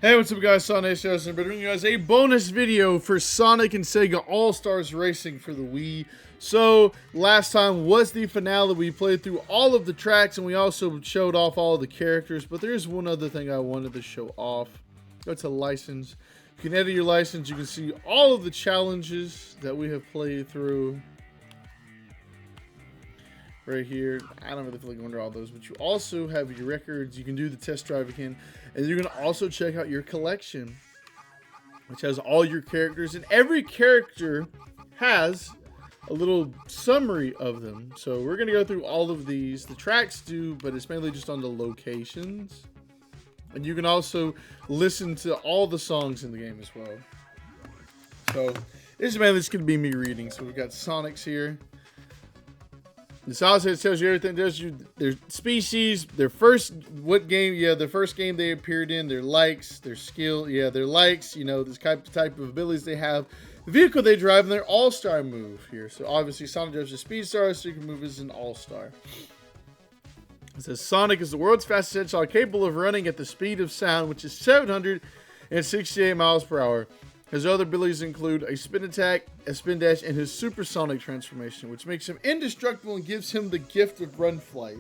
Hey, what's up guys, Sonic Shows, and bringing you guys a bonus video for Sonic and Sega All-Stars Racing for the Wii. So, last time was the finale. We played through all of the tracks and we also showed off all of the characters, but there's one other thing I wanted to show off. Go to license. You can edit your license, you can see all of the challenges that we have played through. Right here. I don't really feel like going through all those, but you also have your records. You can do the test drive again, and you can also check out your collection, which has all your characters, and every character has a little summary of them. So we're going to go through all of these. The tracks do, but it's mainly just on the locations. And you can also listen to all the songs in the game as well. So this is mainly just going to be me reading. So we've got Sonics here. The sauce tells you everything. It tells you their species, their first the first game they appeared in, their likes, their skill, their likes, this type of abilities they have, the vehicle they drive, and their all-star move here. So obviously Sonic drives a speed star, so you can move as an all-star. It says Sonic is the world's fastest hedgehog, capable of running at the speed of sound, which is 768 miles per hour. His other abilities include a spin attack, a spin dash, and his supersonic transformation, which makes him indestructible and gives him the gift of run flight.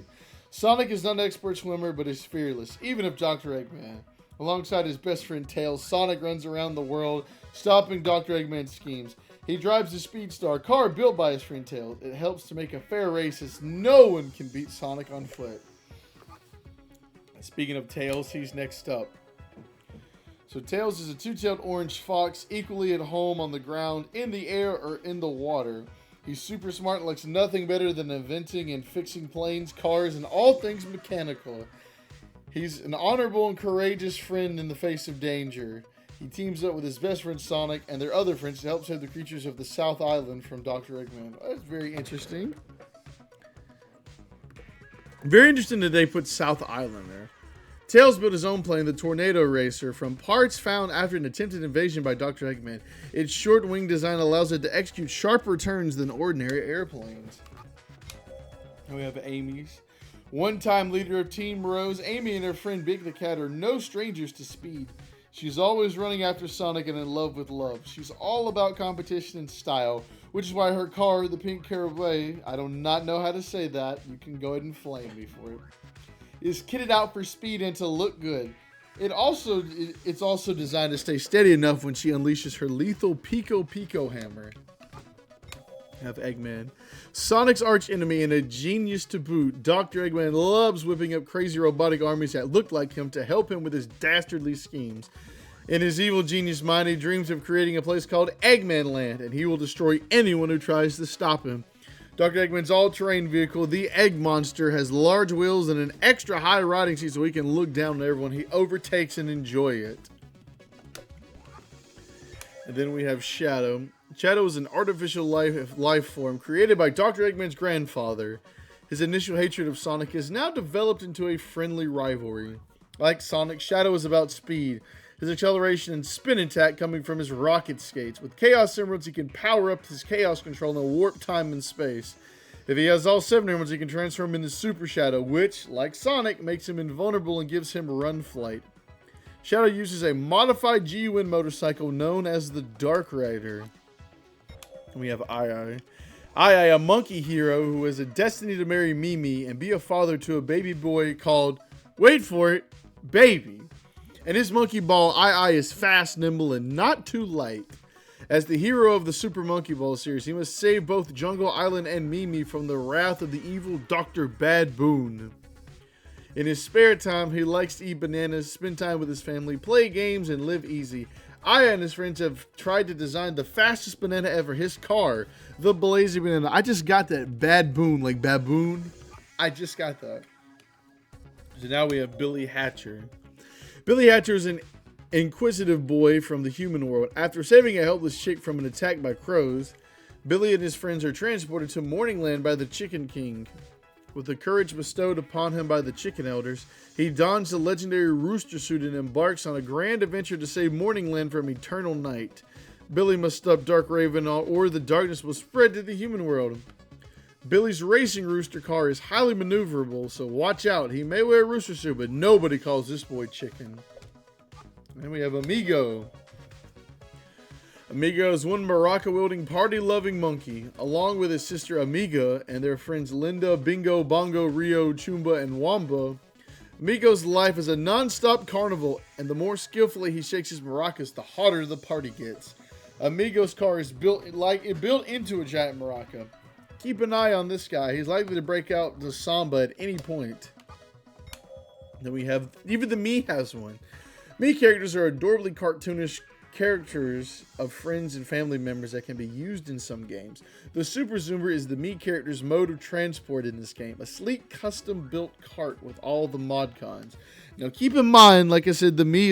Sonic is not an expert swimmer, but is fearless, even if Dr. Eggman. Alongside his best friend Tails, Sonic runs around the world, stopping Dr. Eggman's schemes. He drives the Speedstar, car built by his friend Tails. It helps to make a fair race, as no one can beat Sonic on foot. Speaking of Tails, he's next up. So Tails is a two-tailed orange fox, equally at home on the ground, in the air, or in the water. He's super smart and likes nothing better than inventing and fixing planes, cars, and all things mechanical. He's an honorable and courageous friend in the face of danger. He teams up with his best friend Sonic and their other friends to help save the creatures of the South Island from Dr. Eggman. That's very interesting. Very interesting that they put South Island there. Tails built his own plane, the Tornado Racer, from parts found after an attempted invasion by Dr. Eggman. Its short wing design allows it to execute sharper turns than ordinary airplanes. And we have Amy's. One-time leader of Team Rose, Amy and her friend Big the Cat are no strangers to speed. She's always running after Sonic and in love with love. She's all about competition and style, which is why her car, the Pink Caraway, I do not know how to say that. You can go ahead and flame me for it. Is kitted out for speed and to look good. It's also designed to stay steady enough when she unleashes her lethal Pico hammer. Have Eggman. Sonic's arch enemy and a genius to boot, Dr. Eggman loves whipping up crazy robotic armies that look like him to help him with his dastardly schemes. In his evil genius mind, he dreams of creating a place called Eggman Land, and he will destroy anyone who tries to stop him. Dr. Eggman's all-terrain vehicle, the Egg Monster, has large wheels and an extra high riding seat so he can look down on everyone he overtakes and enjoy it. And then we have Shadow. Shadow is an artificial life form created by Dr. Eggman's grandfather. His initial hatred of Sonic has now developed into a friendly rivalry. Like Sonic, Shadow is about speed. His acceleration and spin attack coming from his rocket skates. With Chaos Emeralds, he can power up his Chaos Control and warp time and space. If he has all 7 emeralds, he can transform into Super Shadow, which, like Sonic, makes him invulnerable and gives him run flight. Shadow uses a modified GUN motorcycle known as the Dark Rider. And we have Ai. Ai, a monkey hero who has a destiny to marry Mimi and be a father to a baby boy called, wait for it, Baby. And his monkey ball, Ai, is fast, nimble, and not too light. As the hero of the Super Monkey Ball series, he must save both Jungle Island and Mimi from the wrath of the evil Dr. Bad Boon. In his spare time, he likes to eat bananas, spend time with his family, play games, and live easy. Aya and his friends have tried to design the fastest banana ever, his car, the Blazing Banana. I just got that Bad Boon, like baboon. I just got that. So now we have Billy Hatcher. Billy Hatcher is an inquisitive boy from the human world. After saving a helpless chick from an attack by crows, Billy and his friends are transported to Morningland by the Chicken King. With the courage bestowed upon him by the Chicken Elders, he dons the legendary rooster suit and embarks on a grand adventure to save Morningland from eternal night. Billy must stop Dark Raven or the darkness will spread to the human world. Billy's racing rooster car is highly maneuverable, so watch out. He may wear a rooster suit, but nobody calls this boy Chicken. And we have Amigo. Amigo is one maraca-wielding, party-loving monkey, along with his sister Amiga and their friends Linda, Bingo, Bongo, Rio, Chumba, and Wamba. Amigo's life is a non-stop carnival, and the more skillfully he shakes his maracas, the hotter the party gets. Amigo's car is built into a giant maraca. Keep an eye on this guy. He's likely to break out the samba at any point. Then we have, even the Mii has one. Mii characters are adorably cartoonish characters of friends and family members that can be used in some games. The Super Zoomer is the Mii character's mode of transport in this game, a sleek custom-built cart with all the mod cons. Now keep in mind, like I said, the Mii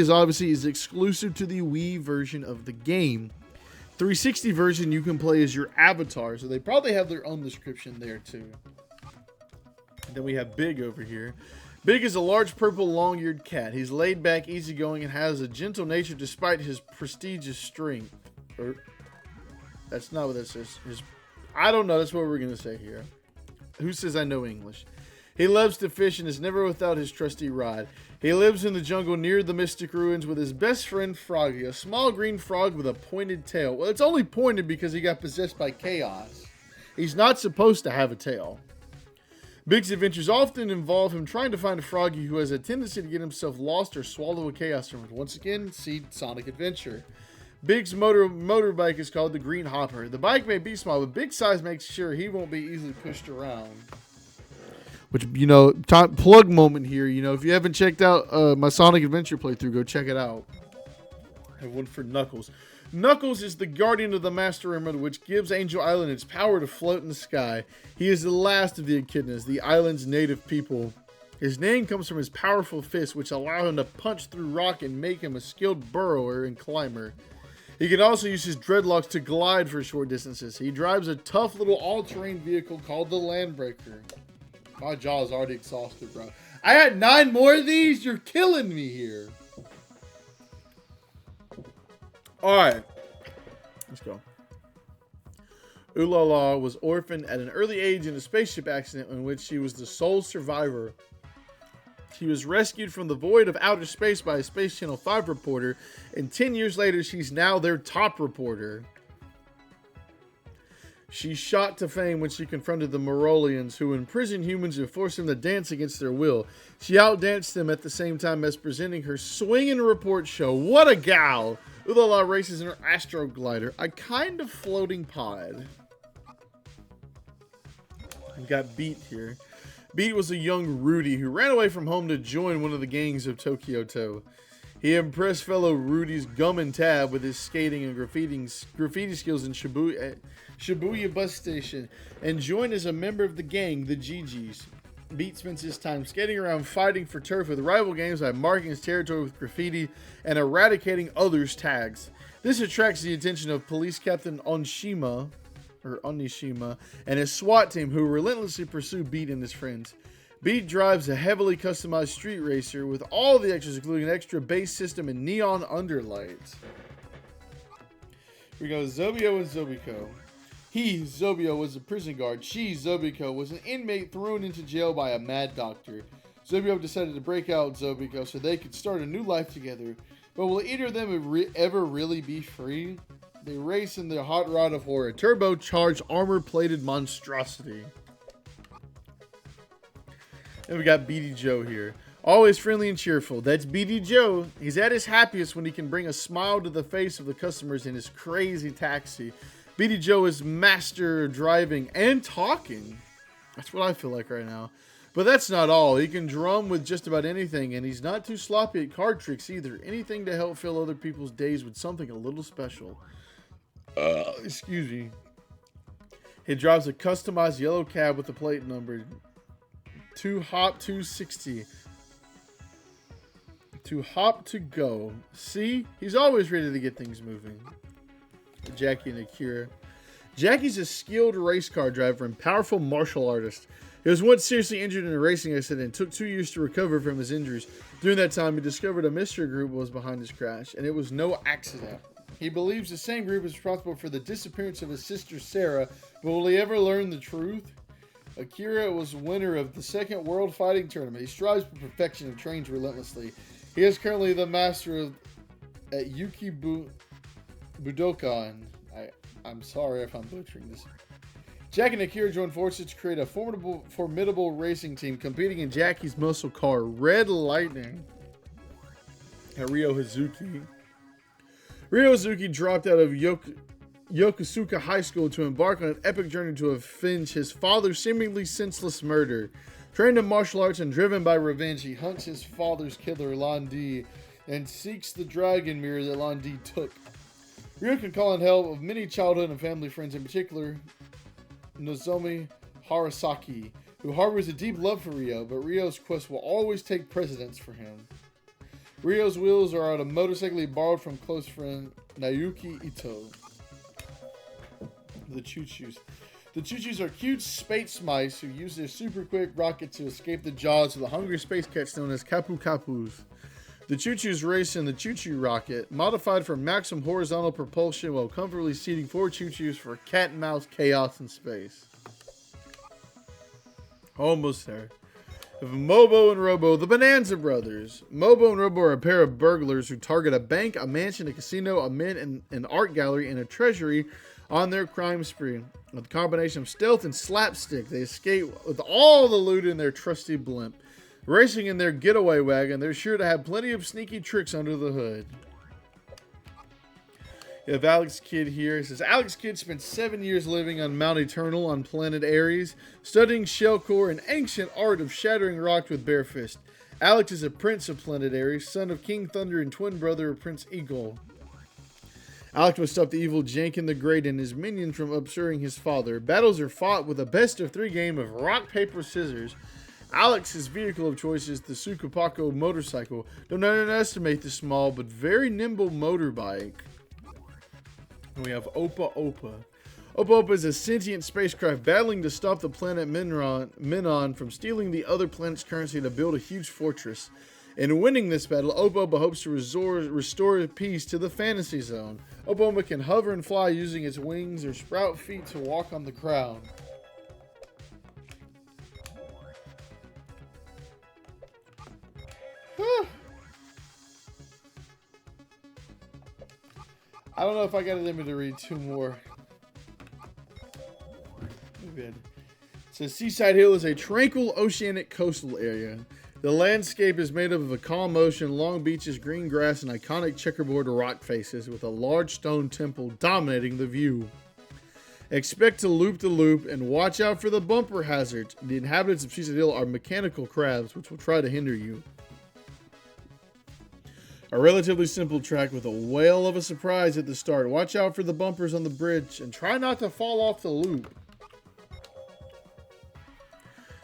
is exclusive to the Wii version of the game. 360 version you can play as your avatar, so they probably have their own description there too. And then we have Big over here. Big is a large purple long-eared cat. He's laid back, easygoing, and has a gentle nature despite his prestigious strength. That's not what that says. I don't know. That's what we're going to say here. Who says I know English? He loves to fish and is never without his trusty rod. He lives in the jungle near the mystic ruins with his best friend Froggy, a small green frog with a pointed tail. Well, it's only pointed because he got possessed by chaos. He's not supposed to have a tail. Big's adventures often involve him trying to find a Froggy who has a tendency to get himself lost or swallow a chaos emerald. Once again, see Sonic Adventure. Big's motorbike is called the Green Hopper. The bike may be small, but Big's size makes sure he won't be easily pushed around. Which, you know, plug moment here. You know, if you haven't checked out my Sonic Adventure playthrough, go check it out. I have one for Knuckles. Knuckles is the guardian of the Master Emerald, which gives Angel Island its power to float in the sky. He is the last of the echidnas, the island's native people. His name comes from his powerful fists, which allow him to punch through rock and make him a skilled burrower and climber. He can also use his dreadlocks to glide for short distances. He drives a tough little all-terrain vehicle called the Landbreaker. My jaw's already exhausted, bro. I had 9 more of these? You're killing me here. Alright. Let's go. Ulala was orphaned at an early age in a spaceship accident in which she was the sole survivor. She was rescued from the void of outer space by a Space Channel 5 reporter, and 10 years later, she's now their top reporter. She shot to fame when she confronted the Morolians, who imprisoned humans and forced them to dance against their will. She outdanced them at the same time as presenting her swinging report show. What a gal! Ulala races in her Astro Glider, a kind of floating pod. We've got Beat here. Beat was a young Rudy who ran away from home to join one of the gangs of Tokyo To. He impressed fellow Rudy's Gum and Tab with his skating and graffiti skills in Shibuya bus station and joined as a member of the gang, the GGs. Beat spends his time skating around fighting for turf with rival gangs by marking his territory with graffiti and eradicating others' tags. This attracts the attention of Police Captain Onishima and his SWAT team, who relentlessly pursue Beat and his friends. Beat drives a heavily customized street racer with all the extras, including an extra bass system and neon underlights. Here we go, Zobio and Zobiko. He, Zobio, was a prison guard. She, Zobiko, was an inmate thrown into jail by a mad doctor. Zobio decided to break out Zobiko so they could start a new life together. But will either of them ever really be free? They race in their hot rod of horror, turbocharged, armor-plated monstrosity. And we got Beady Joe here. Always friendly and cheerful. That's Beady Joe. He's at his happiest when he can bring a smile to the face of the customers in his crazy taxi. Beady Joe is master driving and talking. That's what I feel like right now. But that's not all. He can drum with just about anything, and he's not too sloppy at card tricks either. Anything to help fill other people's days with something a little special. Excuse me. He drives a customized yellow cab with the plate number 2HOP260. To hop to go. See? He's always ready to get things moving. Jackie and Akira. Jackie's a skilled race car driver and powerful martial artist. He was once seriously injured in a racing accident and took 2 years to recover from his injuries. During that time, he discovered a mystery group was behind his crash, and it was no accident. He believes the same group is responsible for the disappearance of his sister Sarah, but will he ever learn the truth? Akira was winner of the second World Fighting Tournament. He strives for perfection and trains relentlessly. He is currently the master at Budokan. I'm sorry if I'm butchering this. Jack and Akira join forces to create a formidable racing team competing in Jackie's muscle car, Red Lightning, at Ryo Hazuki. Ryo Hazuki dropped out of Yokosuka High School to embark on an epic journey to avenge his father's seemingly senseless murder. Trained in martial arts and driven by revenge, he hunts his father's killer, Lan Di, and seeks the dragon mirror that Lan Di took. Ryo can call on help of many childhood and family friends, in particular Nozomi Harasaki, who harbors a deep love for Ryo, but Ryo's quest will always take precedence for him. Ryo's wheels are on a motorcycle he borrowed from close friend Naoki Ito. The Choo-Choos. The Choo-Choos are cute space mice who use their super quick rocket to escape the jaws of the hungry space cats known as Kapu Kapus. The Choo-Choos race in the Choo-Choo rocket, modified for maximum horizontal propulsion while comfortably seating 4 Choo-Choos for cat and mouse chaos in space. Almost there. Mobo and Robo, the Bonanza Brothers. Mobo and Robo are a pair of burglars who target a bank, a mansion, a casino, a mint, and an art gallery, and a treasury on their crime spree. With a combination of stealth and slapstick, they escape with all the loot in their trusty blimp. Racing in their getaway wagon, they're sure to have plenty of sneaky tricks under the hood. You have Alex Kidd here. It says, Alex Kidd spent 7 years living on Mount Eternal on planet Ares, studying shellcore and ancient art of shattering rock with bare fist. Alex is a prince of planet Ares, son of King Thunder and twin brother of Prince Eagle. Alex must stop the evil Jankin the Great and his minions from upsurring his father. Battles are fought with a best-of-3 game of rock, paper, scissors. Alex's vehicle of choice is the Sukapako motorcycle. Don't underestimate the small but very nimble motorbike. And we have Opa Opa. Opa Opa is a sentient spacecraft battling to stop the planet Menon from stealing the other planet's currency to build a huge fortress. In winning this battle, Opa Opa hopes to restore peace to the fantasy zone. Opa Opa can hover and fly using its wings or sprout feet to walk on the ground. I don't know if I got it in me to read 2 more. It says Seaside Hill is a tranquil oceanic coastal area. The landscape is made up of a calm ocean, long beaches, green grass, and iconic checkerboard rock faces with a large stone temple dominating the view. Expect to loop the loop and watch out for the bumper hazards. The inhabitants of Seaside Hill are mechanical crabs which will try to hinder you. A relatively simple track with a whale of a surprise at the start. Watch out for the bumpers on the bridge and try not to fall off the loop.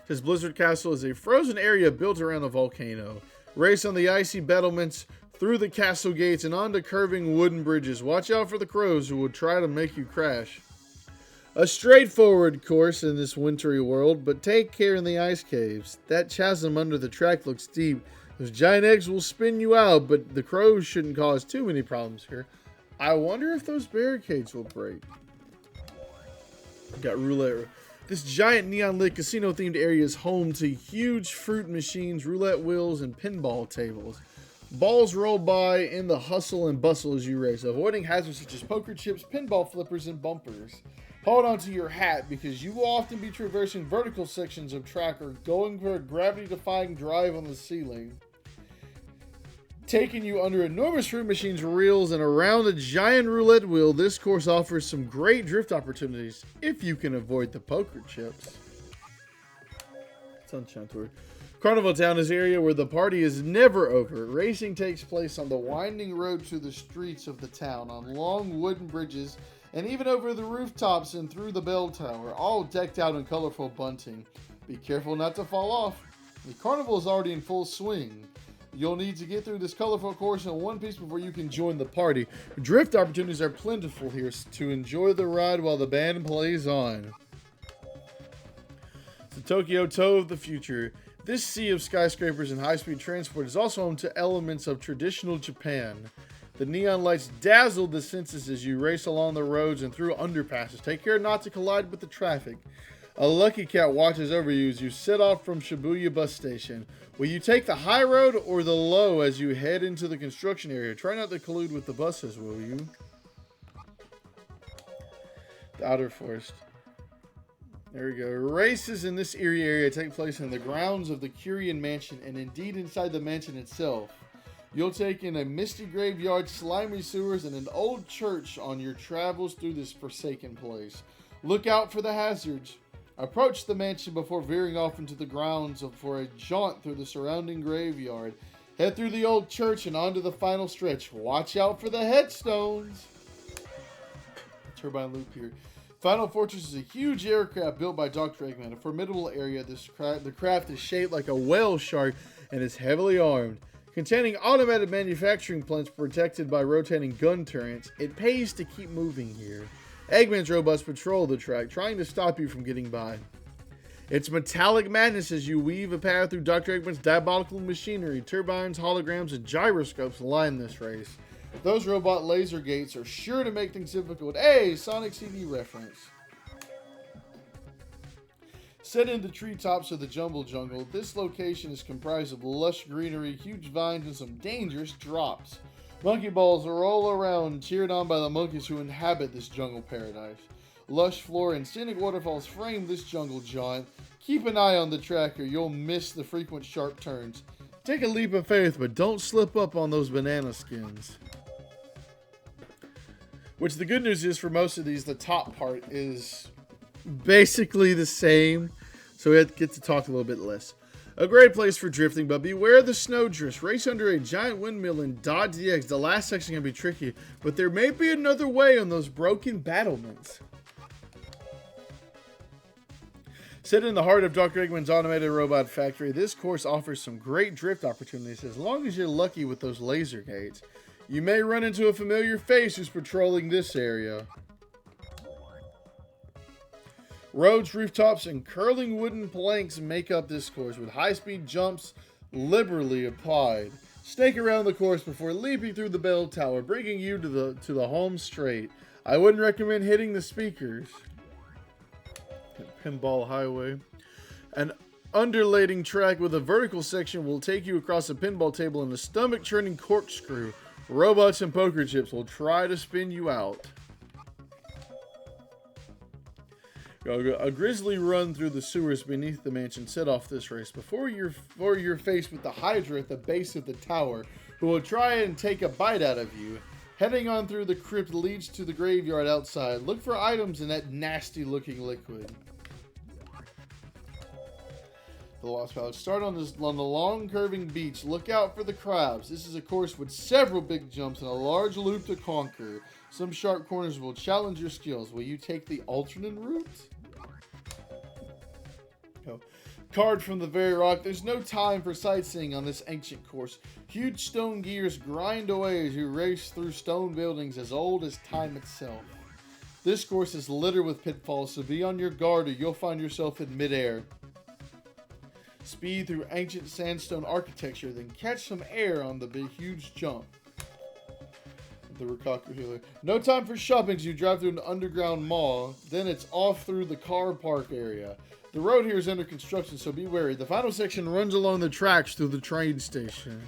This Blizzard Castle is a frozen area built around a volcano. Race on the icy battlements, through the castle gates, and onto curving wooden bridges. Watch out for the crows who will try to make you crash. A straightforward course in this wintry world, but take care in the ice caves. That chasm under the track looks deep. Those giant eggs will spin you out, but the crows shouldn't cause too many problems here. I wonder if those barricades will break. Got roulette. This giant neon-lit casino-themed area is home to huge fruit machines, roulette wheels, and pinball tables. Balls roll by in the hustle and bustle as you race, avoiding hazards such as poker chips, pinball flippers, and bumpers. Hold on to your hat because you will often be traversing vertical sections of track or going for a gravity-defying drive on the ceiling. Taking you under enormous fruit machines, reels, and around a giant roulette wheel, this course offers some great drift opportunities if you can avoid the poker chips. Sunshine Tour. Carnival Town is an area where the party is never over. Racing takes place on the winding road to the streets of the town, on long wooden bridges, and even over the rooftops and through the bell tower, all decked out in colorful bunting. Be careful not to fall off. The carnival is already in full swing. You'll need to get through this colorful course in one piece before you can join the party. Drift opportunities are plentiful here to enjoy the ride while the band plays on. The Tokyo Toe of the future. This sea of skyscrapers and high-speed transport is also home to elements of traditional Japan. The neon lights dazzle the senses as you race along the roads and through underpasses. Take care not to collide with the traffic. A lucky cat watches over you as you set off from Shibuya bus station. Will you take the high road or the low as you head into the construction area? Try not to collude with the buses, will you? The outer forest. There we go. Races in this eerie area take place in the grounds of the Curian Mansion and indeed inside the mansion itself. You'll take in a misty graveyard, slimy sewers, and an old church on your travels through this forsaken place. Look out for the hazards. Approach the mansion before veering off into the grounds for a jaunt through the surrounding graveyard. Head through the old church and onto the final stretch. Watch out for the headstones. Turbine loop here. Final Fortress is a huge aircraft built by Dr. Eggman. A formidable area. The craft is shaped like a whale shark and is heavily armed. Containing automated manufacturing plants protected by rotating gun turrets, it pays to keep moving here. Eggman's robots patrol the track, trying to stop you from getting by. It's metallic madness as you weave a path through Dr. Eggman's diabolical machinery. Turbines, holograms, and gyroscopes line this race. Those robot laser gates are sure to make things difficult. Hey, Sonic CD reference. Set in the treetops of the Jumble Jungle, this location is comprised of lush greenery, huge vines, and some dangerous drops. Monkey balls roll around, cheered on by the monkeys who inhabit this jungle paradise. Lush flora and scenic waterfalls frame this jungle jaunt. Keep an eye on the track or you'll miss the frequent sharp turns. Take a leap of faith, but don't slip up on those banana skins. Which the good news is for most of these, the top part is basically the same. So we get to talk a little bit less. A great place for drifting, but beware the snowdrifts. Race under a giant windmill and dodge the eggs. The last section can be tricky, but there may be another way on those broken battlements. Set in the heart of Dr. Eggman's automated robot factory, this course offers some great drift opportunities as long as you're lucky with those laser gates. You may run into a familiar face who's patrolling this area. Roads, rooftops, and curling wooden planks make up this course with high-speed jumps liberally applied. Snake around the course before leaping through the bell tower, bringing you to the home straight. I wouldn't recommend hitting the speakers. Pinball highway. An undulating track with a vertical section will take you across a pinball table in a stomach-churning corkscrew. Robots and poker chips will try to spin you out. A grisly run through the sewers beneath the mansion set off this race. Before you're faced with the Hydra at the base of the tower, who will try and take a bite out of you. Heading on through the crypt leads to the graveyard outside. Look for items in that nasty-looking liquid. The Lost Palace. Start on the long curving beach. Look out for the crabs. This is a course with several big jumps and a large loop to conquer. Some sharp corners will challenge your skills. Will you take the alternate route? Go. Card from the very rock. There's no time for sightseeing on this ancient course. Huge stone gears grind away as you race through stone buildings as old as time itself. This course is littered with pitfalls, so be on your guard or you'll find yourself in midair. Speed through ancient sandstone architecture, then catch some air on the big, huge jump. The Rokkaku Healer. No time for shopping as you drive through an underground mall. Then it's off through the car park area. The road here is under construction, so be wary. The final section runs along the tracks through the train station.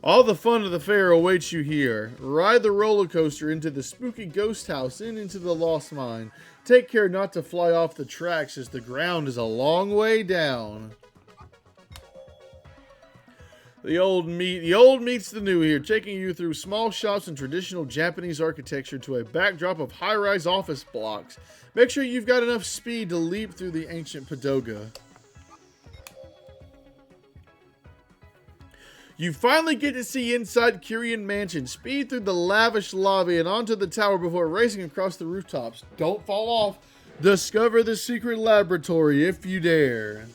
All the fun of the fair awaits you here. Ride the roller coaster into the spooky ghost house and into the lost mine. Take care not to fly off the tracks as the ground is a long way down. The old meets the new here, taking you through small shops and traditional Japanese architecture to a backdrop of high-rise office blocks. Make sure you've got enough speed to leap through the ancient pagoda. You finally get to see inside Curian Mansion. Speed through the lavish lobby and onto the tower before racing across the rooftops. Don't fall off. Discover the secret laboratory if you dare.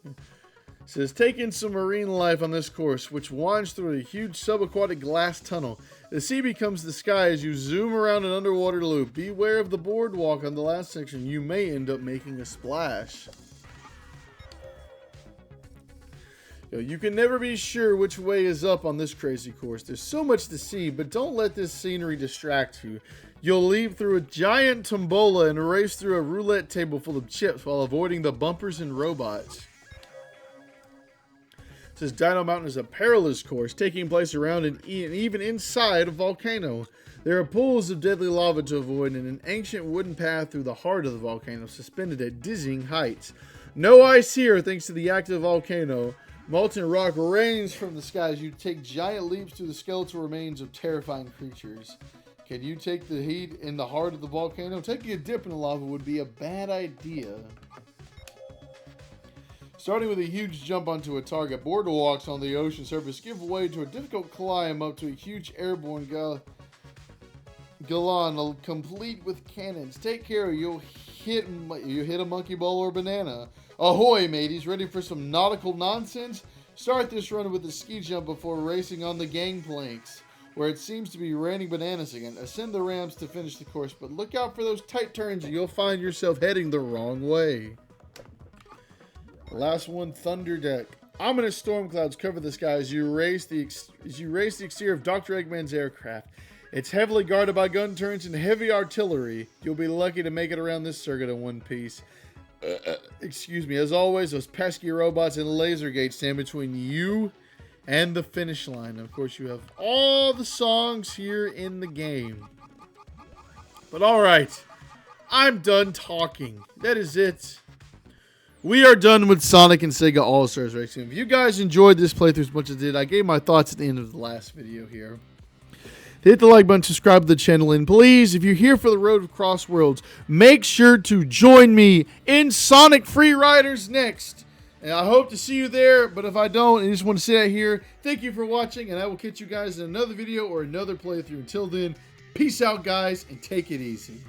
It says, take in some marine life on this course, which winds through a huge subaquatic glass tunnel. The sea becomes the sky as you zoom around an underwater loop. Beware of the boardwalk on the last section. You may end up making a splash. You can never be sure which way is up on this crazy course. There's so much to see, but don't let this scenery distract you. You'll leap through a giant tombola and race through a roulette table full of chips while avoiding the bumpers and robots. It says Dino Mountain is a perilous course, taking place around and even inside a volcano. There are pools of deadly lava to avoid and an ancient wooden path through the heart of the volcano, suspended at dizzying heights. No ice here thanks to the active volcano. Molten rock rains from the sky as you take giant leaps through the skeletal remains of terrifying creatures. Can you take the heat in the heart of the volcano? Taking a dip in the lava would be a bad idea. Starting with a huge jump onto a target, boardwalks on the ocean surface give way to a difficult climb up to a huge airborne galon complete with cannons. Take care, you hit a monkey ball or banana. Ahoy, mateys, ready for some nautical nonsense? Start this run with a ski jump before racing on the gangplanks, where it seems to be raining bananas again. Ascend the ramps to finish the course, but look out for those tight turns or you'll find yourself heading the wrong way. Last one, Thunder Deck. Ominous storm clouds cover the sky as you race the exterior of Dr. Eggman's aircraft. It's heavily guarded by gun turrets and heavy artillery. You'll be lucky to make it around this circuit in one piece. Excuse me. As always, those pesky robots and laser gates stand between you and the finish line. And of course, you have all the songs here in the game. But alright, I'm done talking. That is it. We are done with Sonic and Sega All-Stars Racing. If you guys enjoyed this playthrough as much as I did, I gave my thoughts at the end of the last video here. Hit the like button, subscribe to the channel, and please, if you're here for the Road Across Worlds, make sure to join me in Sonic Free Riders next. And I hope to see you there, but if I don't, I just want to say that here. Thank you for watching, and I will catch you guys in another video or another playthrough. Until then, peace out, guys, and take it easy.